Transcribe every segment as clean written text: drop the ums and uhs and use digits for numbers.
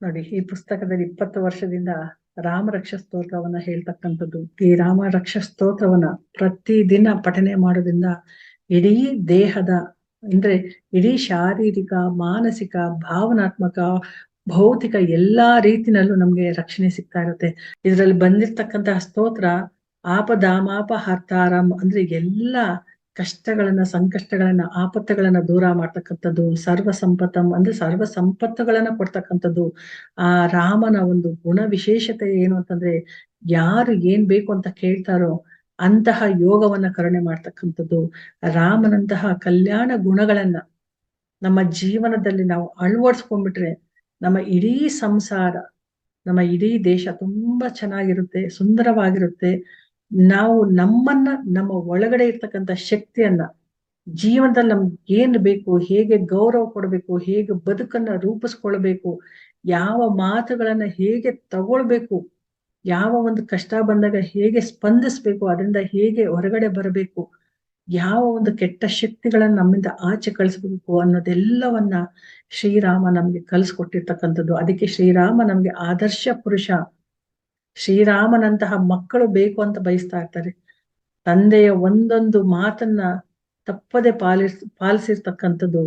ನೋಡಿ, ಈ ಪುಸ್ತಕದಲ್ಲಿ 20 ವರ್ಷದಿಂದ ರಾಮ ರಕ್ಷ ಸ್ತೋತ್ರವನ್ನ ಹೇಳ್ತಕ್ಕಂಥದ್ದು. ಈ ರಾಮ ರಕ್ಷ ಸ್ತೋತ್ರವನ್ನ ಪ್ರತಿದಿನ ಪಠನೆ ಮಾಡೋದ್ರಿಂದ ಇಡೀ ದೇಹದ ಅಂದ್ರೆ ಇಡೀ ಶಾರೀರಿಕ, ಮಾನಸಿಕ, ಭಾವನಾತ್ಮಕ, ಭೌತಿಕ ಎಲ್ಲಾ ರೀತಿನಲ್ಲೂ ನಮ್ಗೆ ರಕ್ಷಣೆ ಸಿಗ್ತಾ ಇರುತ್ತೆ. ಇದ್ರಲ್ಲಿ ಬಂದಿರ್ತಕ್ಕಂತಹ ಸ್ತೋತ್ರ ಆಪದಾಮಾಪ ಹರ್ತಾರಂ ಅಂದ್ರೆ ಎಲ್ಲಾ ಕಷ್ಟಗಳನ್ನ, ಸಂಕಷ್ಟಗಳನ್ನ, ಆಪತ್ತುಗಳನ್ನ ದೂರ ಮಾಡ್ತಕ್ಕಂಥದ್ದು. ಸರ್ವ ಸಂಪತ್ತಂ ಅಂದ್ರೆ ಸರ್ವ ಸಂಪತ್ತುಗಳನ್ನ ಕೊಡ್ತಕ್ಕಂಥದ್ದು. ಆ ರಾಮನ ಒಂದು ಗುಣ ವಿಶೇಷತೆ ಏನು ಅಂತಂದ್ರೆ, ಯಾರು ಏನ್ ಬೇಕು ಅಂತ ಕೇಳ್ತಾರೋ ಅಂತಹ ಯೋಗವನ್ನ ಕರುಣೆ ಮಾಡ್ತಕ್ಕಂಥದ್ದು. ರಾಮನಂತಹ ಕಲ್ಯಾಣ ಗುಣಗಳನ್ನ ನಮ್ಮ ಜೀವನದಲ್ಲಿ ನಾವು ಅಳವಡಿಸ್ಕೊಂಡ್ಬಿಟ್ರೆ ನಮ್ಮ ಇಡೀ ಸಂಸಾರ, ನಮ್ಮ ಇಡೀ ದೇಶ ತುಂಬಾ ಚೆನ್ನಾಗಿರುತ್ತೆ, ಸುಂದರವಾಗಿರುತ್ತೆ. ನಾವು ನಮ್ಮನ್ನ, ನಮ್ಮ ಒಳಗಡೆ ಇರ್ತಕ್ಕಂಥ ಶಕ್ತಿಯನ್ನ, ಜೀವನದಲ್ಲಿ ನಮ್ಗೆ ಏನ್ ಬೇಕು, ಹೇಗೆ ಗೌರವ ಕೊಡ್ಬೇಕು, ಹೇಗೆ ಬದುಕನ್ನ ರೂಪಿಸ್ಕೊಳ್ಬೇಕು, ಯಾವ ಮಾತುಗಳನ್ನ ಹೇಗೆ ತಗೊಳ್ಬೇಕು, ಯಾವ ಒಂದು ಕಷ್ಟ ಬಂದಾಗ ಹೇಗೆ ಸ್ಪಂದಿಸ್ಬೇಕು, ಅದರಿಂದ ಹೇಗೆ ಹೊರಗಡೆ ಬರಬೇಕು, ಯಾವ ಒಂದು ಕೆಟ್ಟ ಶಕ್ತಿಗಳನ್ನ ನಮ್ಮಿಂದ ಆಚೆ ಕಳಿಸ್ಬೇಕು ಅನ್ನೋದೆಲ್ಲವನ್ನ ಶ್ರೀರಾಮ ನಮ್ಗೆ ಕಲಿಸ್ಕೊಟ್ಟಿರ್ತಕ್ಕಂಥದ್ದು. ಅದಕ್ಕೆ ಶ್ರೀರಾಮ ನಮ್ಗೆ ಆದರ್ಶ ಪುರುಷ. ಶ್ರೀರಾಮನಂತಹ ಮಕ್ಕಳು ಬೇಕು ಅಂತ ಬಯಸ್ತಾ ಇರ್ತಾರೆ. ತಂದೆಯ ಒಂದೊಂದು ಮಾತನ್ನ ತಪ್ಪದೆ ಪಾಲಿಸಿರ್ತಕ್ಕಂಥದ್ದು,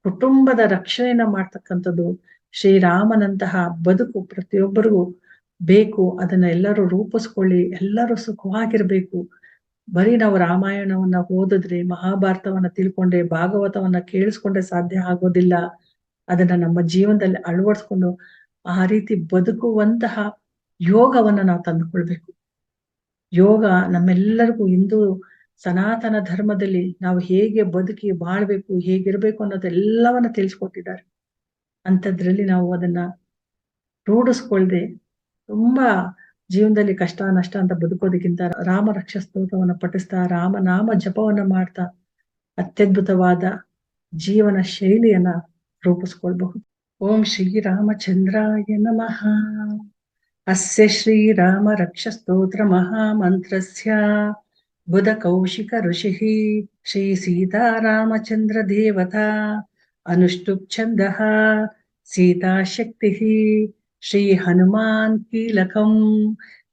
ಕುಟುಂಬದ ರಕ್ಷಣೆಯನ್ನ ಮಾಡ್ತಕ್ಕಂಥದ್ದು. ಶ್ರೀರಾಮನಂತಹ ಬದುಕು ಪ್ರತಿಯೊಬ್ಬರಿಗೂ ಬೇಕು. ಅದನ್ನ ಎಲ್ಲರೂ ರೂಪಿಸ್ಕೊಳ್ಳಿ, ಎಲ್ಲರೂ ಸುಖವಾಗಿರ್ಬೇಕು. ಬರೀ ನಾವು ರಾಮಾಯಣವನ್ನ ಓದಿದ್ರೆ, ಮಹಾಭಾರತವನ್ನ ತಿಳ್ಕೊಂಡ್ರೆ, ಭಾಗವತವನ್ನ ಕೇಳಿಸ್ಕೊಂಡ್ರೆ ಸಾಧ್ಯ ಆಗೋದಿಲ್ಲ. ಅದನ್ನ ನಮ್ಮ ಜೀವನದಲ್ಲಿ ಅಳವಡಿಸ್ಕೊಂಡು ಆ ರೀತಿ ಬದುಕುವಂತಹ ಯೋಗವನ್ನ ನಾವು ತಂದುಕೊಳ್ಬೇಕು. ಯೋಗ ನಮ್ಮೆಲ್ಲರಿಗೂ ಹಿಂದೂ ಸನಾತನ ಧರ್ಮದಲ್ಲಿ ನಾವು ಹೇಗೆ ಬದುಕಿ ಬಾಳ್ಬೇಕು, ಹೇಗಿರ್ಬೇಕು ಅನ್ನೋದೆಲ್ಲವನ್ನ ತಿಳಿಸ್ಕೊಟ್ಟಿದ್ದಾರೆ. ಅಂಥದ್ರಲ್ಲಿ ನಾವು ಅದನ್ನ ರೂಢಿಸ್ಕೊಳ್ದೆ ತುಂಬಾ ಜೀವನದಲ್ಲಿ ಕಷ್ಟ ನಷ್ಟ ಅಂತ ಬದುಕೋದಕ್ಕಿಂತ ರಾಮ ರಕ್ಷ ಸ್ತೋತ್ರವನ್ನ ಪಠಿಸ್ತಾ, ರಾಮನಾಮ ಜಪವನ್ನ ಮಾಡ್ತಾ ಅತ್ಯದ್ಭುತವಾದ ಜೀವನ ಶೈಲಿಯನ್ನ ರೂಪಿಸ್ಕೊಳ್ಬಹುದು. ಓಂ ಶ್ರೀರಾಮಚಂದ್ರಾಯ ನಮಃ. ಅಸ್ಯ ಶ್ರೀರಾಮ ರಕ್ಷ ಸ್ತೋತ್ರ ಮಹಾಮಂತ್ರಸ್ಯ ಬುಧ ಕೌಶಿಕ ಋಷಿಃ ಶ್ರೀ ಸೀತಾರಾಮಚಂದ್ರ ದೇವತಾ ಅನುಷ್ಠುಪ್ ಛಂದಃ ಸೀತಾಶಕ್ತಿಃ ಶ್ರೀ ಹನುಮಾನ್ ಕೀಲಕಂ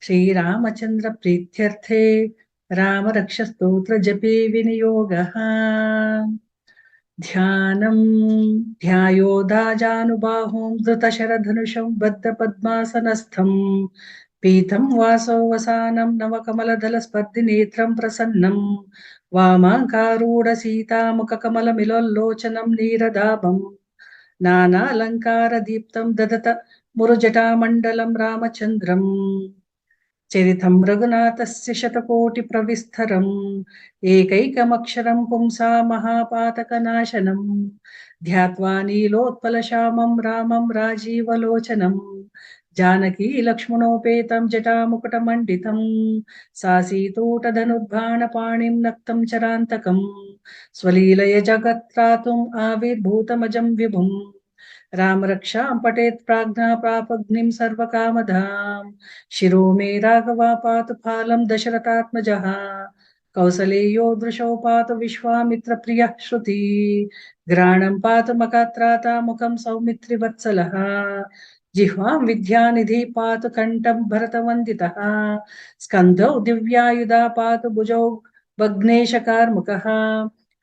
ಶ್ರೀರಾಮಚಂದ್ರ ಪ್ರೀತ್ಯರ್ಥೆ ರಾಮ ರಕ್ಷ ಸ್ತೋತ್ರ ಜಪೇ ವಿನಿಯೋಗಃ. ಧ್ಯಾನಂ ಧ್ಯಾಯೋದಾಜಾನುಬಾಹುಂ ಧೃತಶರಧನುಷಂ ಬದ್ಧ ಪದ್ಮಾಸನಸ್ಥಂ ಪೀತಂ ವಾಸೋ ವಸಾನಂ ನವಕಮಲದಲ ಸ್ಪರ್ಧಿ ನೇತ್ರಂ ಪ್ರಸನ್ನಂ ವಾಮಾಂಕಾರೂಢ ಸೀತಾಮುಖ ಕಮಲ ಮಿಲೋಲ್ಲೋಚನಂ ನೀರದಾಭಂ ನಾನಾಲಂಕಾರ ದೀಪ್ತಂ ದದತ ಮುರುಜಟಾಮಂಡಲಂ ರಾಮಚಂದ್ರಂ ಚರಿತಂ ರಘುನಾಥಸ್ಯ ಶತಕೋಟಿ ಪ್ರವಿಸ್ತರಂ ಏಕೈಕಮಕ್ಷರಂ ಪುಂಸಾ ಮಹಾಪಾತಕನಾಶನಂ ಧ್ಯಾತ್ವಾ ನೀಲೋತ್ಪಲಶ್ಯಾಮಂ ರಾಮಂ ರಾಜೀವಲೋಚನಂ ಜಾನಕಿ ಲಕ್ಷ್ಮಣೋಪೇತಂ ಜಟಾಮುಕುಟಮಂಡಿತಂ ಸಾಸೀತೂಟಧನುರ್ಬಾಣಪಾಣಿಂ ನಕ್ತಂ ಚರಾಂತಕಂ ಸ್ವಲೀಲಯ ಜಗತ್ರಾತುಂ ಆವಿರ್ಭೂತಮಜಂ ವಿಭುಂ ರಾಮ ರಕ್ಷಾಂ ಪಠೇತ್ ಪ್ರಾಜ್ಞಾ ಪ್ರಾಪಗ್ನಿಂ ಸರ್ವಕಾಮಧಾಂ ಶಿರೋ ಮೇ ರಾಘವ ಪಾತು ಫಾಲಂ ದಶರಥಾತ್ಮಜಃ ಕೌಸಲೇಯೋ ದೃಶೋ ಪಾತು ವಿಶ್ವಾಮಿತ್ರ ಪ್ರಿಯ ಶ್ರುತಿ ಗ್ರಾಣಂ ಪಾತು ಮಕಾತ್ರಾತ ಮುಖಂ ಸೌಮಿತ್ರಿ ವತ್ಸಲಃ ಜಿಹ್ವಾಂ ವಿದ್ಯಾನಿಧಿ ಪಾತು ಕಂಠಂ ಭರತವಂದಿತಃ ಸ್ಕಂಧೌ ದಿವ್ಯಾಯುಧ ಪಾತು ಭುಜೌ ಭಗ್ನೇಶ ಕಾರ್ಮುಕಃ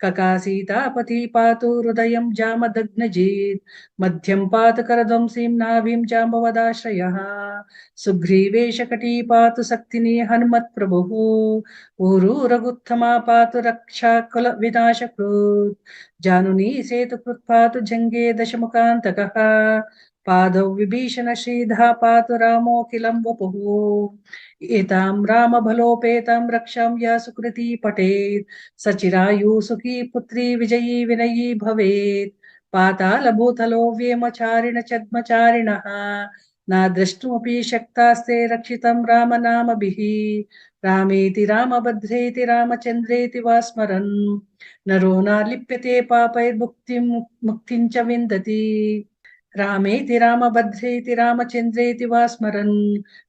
ಕಕಾಸೀತಾಪತಿ ಪಾತು ಹೃದಯಂ ಜಾಮದಗ್ನಜೇತ್ ಮಧ್ಯಂ ಪಾತು ಕರಧ್ವಂಸೀಂ ನಾಭಿಂ ಜಾಂಬವದಾಶ್ರಯಃ ಸುಗ್ರೀವೇಶ ಕಟೀ ಪಾತು ಶಕ್ತಿನಿ ಹನುಮತ್ ಪ್ರಭುಃ ಊರು ರಘುತ್ತಮಾ ಪಾತು ರಕ್ಷಾ ಕುಲ ವಿನಾಶಕೃತ್ ಜಾನುನಿ ಸೇತು ಕೃತ್ ಪಾತು ಜಂಗೇ ದಶಮುಖಾಂತಕಃ ಪಾದೌ ವಿಭೀಷಣ ಶ್ರೀಧಾ ಪಾತು ರಾಮೋಖಿಲಂ ವಪುಃ ಏತಾಂ ರಾಮ ಬಲೋಪೇತಾಂ ರಕ್ಷಾಂ ಯಾ ಸುಕೃತಿ ಪಠೇತ್ ಸಚಿರಾಯು ಸುಖಿ ಪುತ್ರಿ ವಿಜಯೀ ವಿನಯೀ ಭವೇತ್ ಪಾತಾಳ ಭೂತಲೋ ವ್ಯೇಮಚಾರಿಣ ಛದ್ಮಚಾರಿಣಃ ನ ದ್ರಷ್ಟುಮಪಿ ಶಕ್ತಾಸ್ತೆ ರಕ್ಷಿತಂ ರಾಮನಾಮಭಿಃ ರಾಮೇತಿ ರಾಮಭದ್ರೇತಿ ರಾಮಚಂದ್ರೇತಿ ವಾ ಸ್ಮರನ್ ನರೋ ನ ಲಿಪ್ಯತೆ ಪಾಪೈರ್ಮುಕ್ತಿಂ ಮುಕ್ತಿಂಚ ವಿಂದತಿ ರಾಮೇತಿ ರಾಮಭದ್ರೇತಿ ರಾಮಚಂದ್ರೇತಿ ವಾ ಸ್ಮರನ್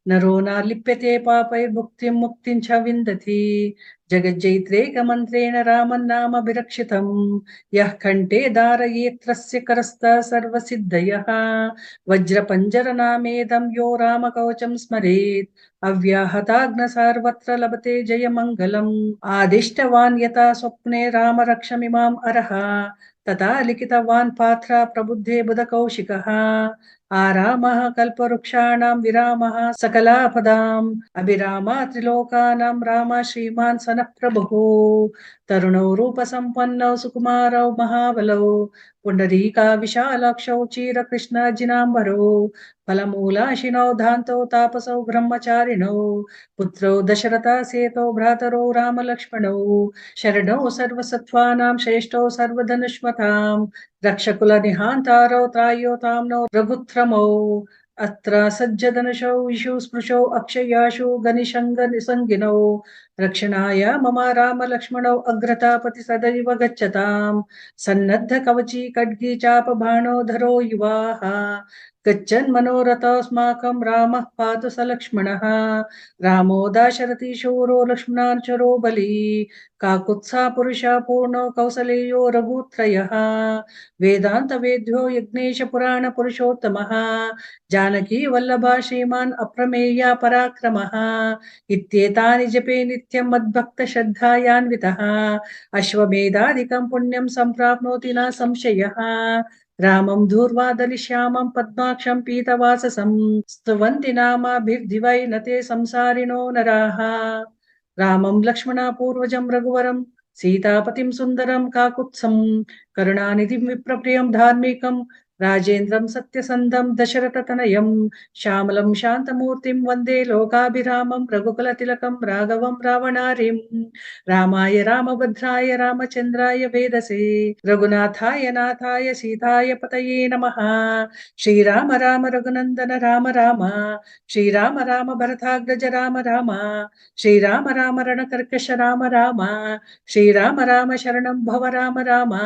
ನರೋ ನ ಲಿಪ್ಯತೆ ಪಾಪೈರ್ಮುಕ್ತಿಂ ಮುಕ್ತಿಂಚ ವಿಂದತಿ जगज्जैत्रेकमन्त्रेण रामन्नामभिरक्षितम् यः कण्ठे धारयेत्रस्य करस्थ सर्वसिद्धयः वज्रपञ्जरनामेदं यो रामकवचं स्मरेत् अव्याहताग्नसार्वत्र लभते जयमङ्गलम् आदिष्टवान् यथा स्वप्ने रामरक्षमिमाम् अरः तथा लिखितवान् पात्रा प्रबुद्धे बुधकौशिकः आरामः कल्पवृक्षाणां विरामः सकलापदाम् अभिरामा त्रिलोकानां राम श्रीमान् सनः प्रभुः तरुणौ रूपसम्पन्नौ सुकुमारौ महाबलौ पुण्डरीका विशालाक्षौ चीरकृष्णाजिनाम्बरौ फलमूलाशिनौ धान्तौ तापसौ ब्रह्मचारिणौ पुत्रौ दशरथा सेतौ भ्रातरौ रामलक्ष्मणौ शरणौ सर्वसत्त्वानां श्रेष्ठौ सर्वधनुष्मताम् रक्षकुलनिहान्तारौ त्रायोताम्नौ रघुत्तमौ अत्र सज्जधनुषौ इषु स्पृशौ अक्षयाशु गनिशङ्गनिसङ्गिनौ रक्षणाय मम रामलक्ष्मणौ अग्रतापति सदैव गच्छताम् सन्नद्ध कवची खड्गी चापबाणो धरो युवाः गच्छन् मनोरथोऽस्माकं रामः पातु स लक्ष्मणः रामो दाशरथी शूरो लक्ष्मणानुचरो बली काकुत्सा पुरुषा पूर्णो कौसलेयो रघुत्रयः वेदांत वेद्यो यज्ञेश पुराण पुरुषोत्तमः जानकी वल्लभा श्रीमान् अप्रमेया पराक्रमः इत्येतानि जपे नित्यं मद्भक्त श्रद्धायान्वितः अश्वमेधादिकं पुण्यं सम्प्राप्नोति न संशयः रामं दूर्वादलिश्यामं पद्माक्षं पीतवाससं स्तुवन्ति नामाभिर्दिवै न ते संसारिणो नराः रामं लक्ष्मणापूर्वजं रघुवरं सीतापतिं सुन्दरं काकुत्सं करुणानिधिं विप्रप्रियं धार्मिकं राजेन्द्रं सत्यसन्धं दशरथतनयं श्यामलं शान्तमूर्तिं वन्दे लोकाभिरामं रघुकुलतिलकं राघवं रावणारिं रामाय रामभद्राय रामचन्द्राय वेदसे रघुनाथाय नाथाय सीताय पतये नमः श्रीराम राम रघुनन्दन राम राम श्रीराम राम भरताग्रज राम राम श्रीराम राम रणकर्कश राम राम श्रीराम राम शरणं भव राम राम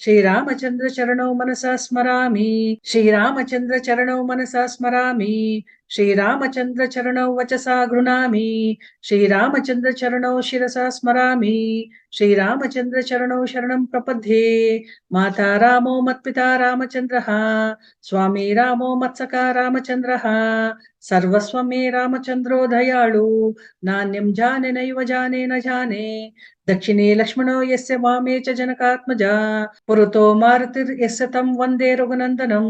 श्रीरामचन्द्र चरणौ मनसा स्मरामि श्रीरामचन्द्र चरणौ मनसा स्मरामि श्रीरामचन्द्र चरणौ वचसा गृह्णामि श्रीरामचन्द्र चरणौ शिरसा स्मरामि श्रीरामचन्द्र चरणौ शरणं प्रपद्ये माता रामो मत्पिता रामचन्द्रः स्वामी रामो मत्सखा रामचन्द्रः सर्वस्वं मे रामचन्द्रो दयाळु नान्यं जाने नैव जाने न जाने दक्षिणे लक्ष्मणो यस्य वामे च जनकात्मजा पुरतो मारुतिर्यस्य तं वन्दे रघुनन्दनं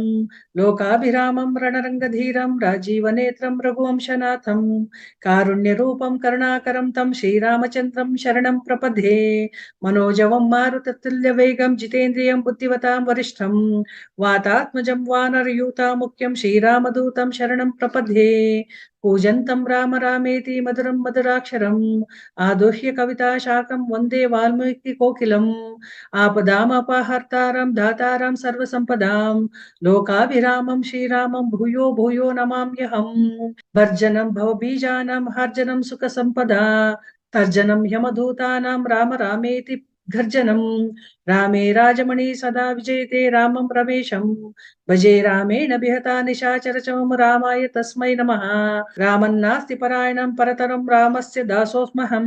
लोकाभिरामं रणरङ्गधीरं राजीवनेत्रं रघुवंशनाथं कारुण्यरूपं करुणाकरं तं श्रीरामचन्द्रं शरणं प्रपद्ये मनोजवं मारुततुल्यवेगं जितेन्द्रियं बुद्धिवतां वरिष्ठं वातात्मजं वानरयूता मुख्यं श्रीरामदूतं शरणं प्रपद्ये पूजन्तं राम रामेति मधुरं मधुराक्षरम् आदुह्य कविता शाकं वन्दे वाल्मीकिकोकिलम् आपदामपहर्तारं दातारं सर्वसम्पदां लोकाभिरामं श्रीरामं भूयो भूयो नमाम्यहम् भर्जनं भवबीजानां हर्जनं सुखसम्पदा तर्जनं यमदूतानां राम रामेति गर्जनं रामे राजमणि सदा विजयते रामं रमेशं भजे रामेण विहता निशाचरचमं रामाय तस्मै नमः रामन्नास्ति परायणं परतरं रामस्य दासोऽस्म्यहं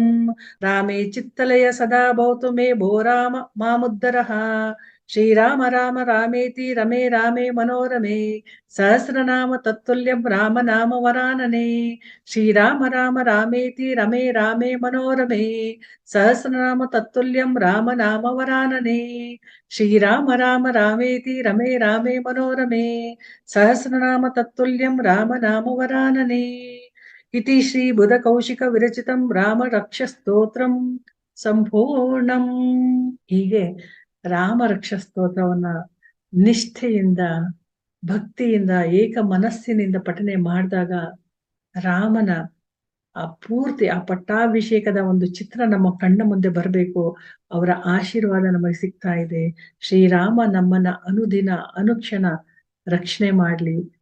रामे चित्तलय सदा भवतु मे भो राम मामुद्धरः श्रीराम राम रामेति रमे रामे मनोरमे सहस्रनाम तत्तुल्यं राम नाम वरानने श्रीराम राम रामेति रमे रामे मनोरमे सहस्रनाम तत्तुल्यं राम नाम वरानने श्रीराम राम रामेति रमे रामे मनोरमे सहस्रनाम तत्तुल्यं राम नाम वरानने इति श्री बुधकौशिक विरचितं राम रक्ष ಸ್ತೋತ್ರಂ ಸಂಪೂರ್ಣಂ. ಹೀಗೆ ರಾಮ ರಕ್ಷ ಸ್ತೋತ್ರವನ್ನ ನಿಷ್ಠೆಯಿಂದ ಭಕ್ತಿಯಿಂದ ಏಕ ಮನಸ್ಸಿನಿಂದ ಪಠನೆ ಮಾಡಿದಾಗ ರಾಮನ ಆ ಪೂರ್ತಿ ಆ ಪಟ್ಟಾಭಿಷೇಕದ ಒಂದು ಚಿತ್ರ ನಮ್ಮ ಕಣ್ಣ ಮುಂದೆ ಬರಬೇಕು. ಅವರ ಆಶೀರ್ವಾದ ನಮಗೆ ಸಿಗ್ತಾ ಇದೆ. ಶ್ರೀರಾಮ ನಮ್ಮನ್ನ ಅನುದಿನ ಅನುಕ್ಷಣ ರಕ್ಷಣೆ ಮಾಡ್ಲಿ.